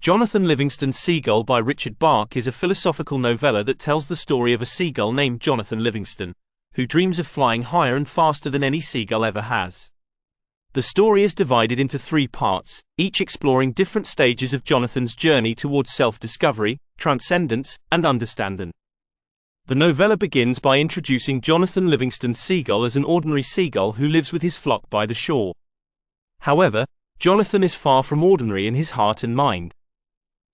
Jonathan Livingston Seagull by Richard Bach is a philosophical novella that tells the story of a seagull named Jonathan Livingston, who dreams of flying higher and faster than any seagull ever has. The story is divided into 3 parts, each exploring different stages of Jonathan's journey towards self-discovery, transcendence, and understanding. The novella begins by introducing Jonathan Livingston Seagull as an ordinary seagull who lives with his flock by the shore. However, Jonathan is far from ordinary in his heart and mind.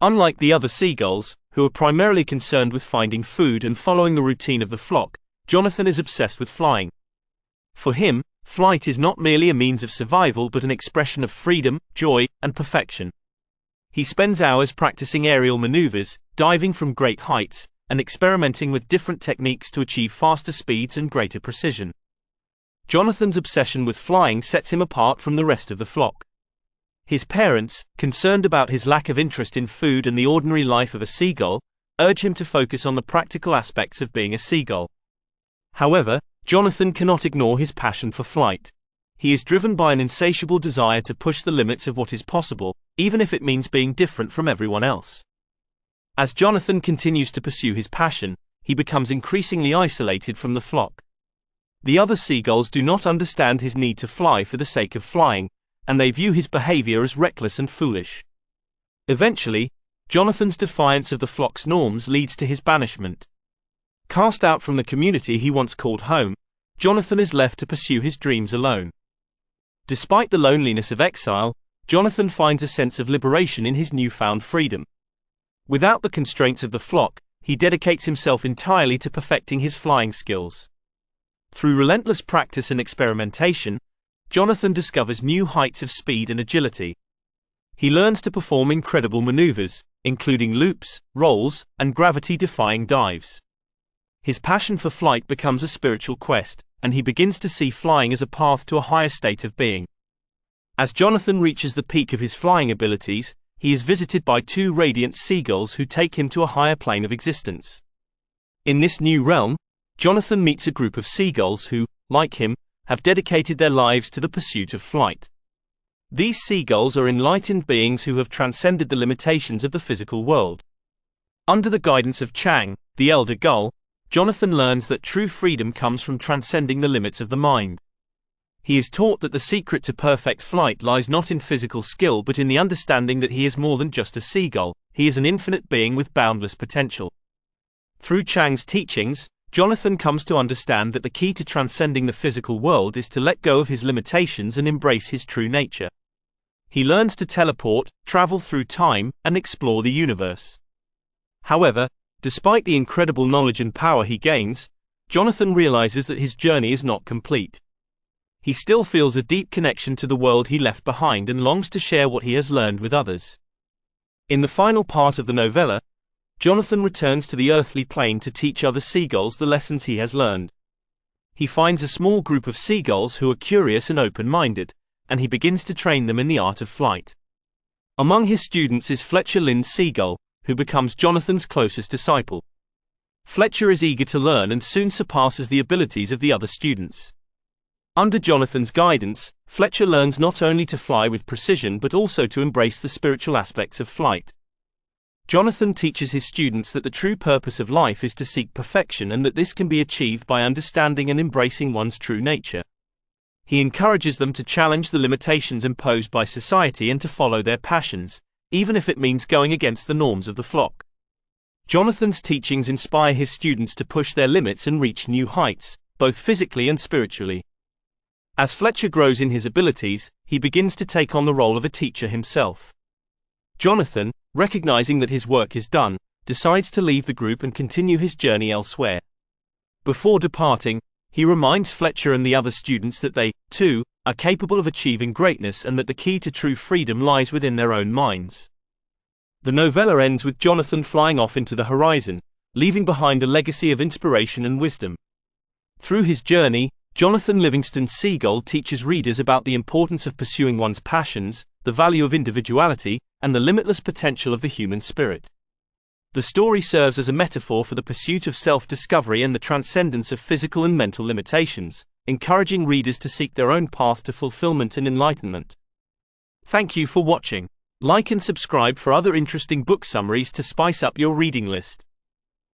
Unlike the other seagulls, who are primarily concerned with finding food and following the routine of the flock, Jonathan is obsessed with flying. For him, flight is not merely a means of survival but an expression of freedom, joy, and perfection. He spends hours practicing aerial maneuvers, diving from great heights, and experimenting with different techniques to achieve faster speeds and greater precision. Jonathan's obsession with flying sets him apart from the rest of the flock. His parents, concerned about his lack of interest in food and the ordinary life of a seagull, urge him to focus on the practical aspects of being a seagull. However, Jonathan cannot ignore his passion for flight. He is driven by an insatiable desire to push the limits of what is possible, even if it means being different from everyone else. As Jonathan continues to pursue his passion, he becomes increasingly isolated from the flock. The other seagulls do not understand his need to fly for the sake of flying, and they view his behavior as reckless and foolish. Eventually, Jonathan's defiance of the flock's norms leads to his banishment. Cast out from the community he once called home, Jonathan is left to pursue his dreams alone. Despite the loneliness of exile, Jonathan finds a sense of liberation in his newfound freedom. Without the constraints of the flock, he dedicates himself entirely to perfecting his flying skills. Through relentless practice and experimentation, Jonathan discovers new heights of speed and agility. He learns to perform incredible maneuvers, including loops, rolls, and gravity-defying dives. His passion for flight becomes a spiritual quest, and he begins to see flying as a path to a higher state of being. As Jonathan reaches the peak of his flying abilities, he is visited by 2 radiant seagulls who take him to a higher plane of existence. In this new realm, Jonathan meets a group of seagulls who, like him, have dedicated their lives to the pursuit of flight. These seagulls are enlightened beings who have transcended the limitations of the physical world. Under the guidance of Chang, the elder gull, Jonathan learns that true freedom comes from transcending the limits of the mind. He is taught that the secret to perfect flight lies not in physical skill but in the understanding that he is more than just a seagull, he is an infinite being with boundless potential. Through Chang's teachings, Jonathan comes to understand that the key to transcending the physical world is to let go of his limitations and embrace his true nature. He learns to teleport, travel through time, and explore the universe. However, despite the incredible knowledge and power he gains, Jonathan realizes that his journey is not complete. He still feels a deep connection to the world he left behind and longs to share what he has learned with others. In the final part of the novella, Jonathan returns to the earthly plane to teach other seagulls the lessons he has learned. He finds a small group of seagulls who are curious and open-minded, and he begins to train them in the art of flight. Among his students is Fletcher Seagull, who becomes Jonathan's closest disciple. Fletcher is eager to learn and soon surpasses the abilities of the other students. Under Jonathan's guidance, Fletcher learns not only to fly with precision but also to embrace the spiritual aspects of flight. Jonathan teaches his students that the true purpose of life is to seek perfection and that this can be achieved by understanding and embracing one's true nature. He encourages them to challenge the limitations imposed by society and to follow their passions, even if it means going against the norms of the flock. Jonathan's teachings inspire his students to push their limits and reach new heights, both physically and spiritually. As Fletcher grows in his abilities, he begins to take on the role of a teacher himself. Jonathan, recognizing that his work is done, decides to leave the group and continue his journey elsewhere. Before departing, he reminds Fletcher and the other students that they, too, are capable of achieving greatness and that the key to true freedom lies within their own minds. The novella ends with Jonathan flying off into the horizon, leaving behind a legacy of inspiration and wisdom. Through his journey, Jonathan Livingston Seagull teaches readers about the importance of pursuing one's passions, the value of individuality, and the limitless potential of the human spirit. The story serves as a metaphor for the pursuit of self-discovery and the transcendence of physical and mental limitations, encouraging readers to seek their own path to fulfillment and enlightenment. Thank you for watching. Like and subscribe for other interesting book summaries to spice up your reading list.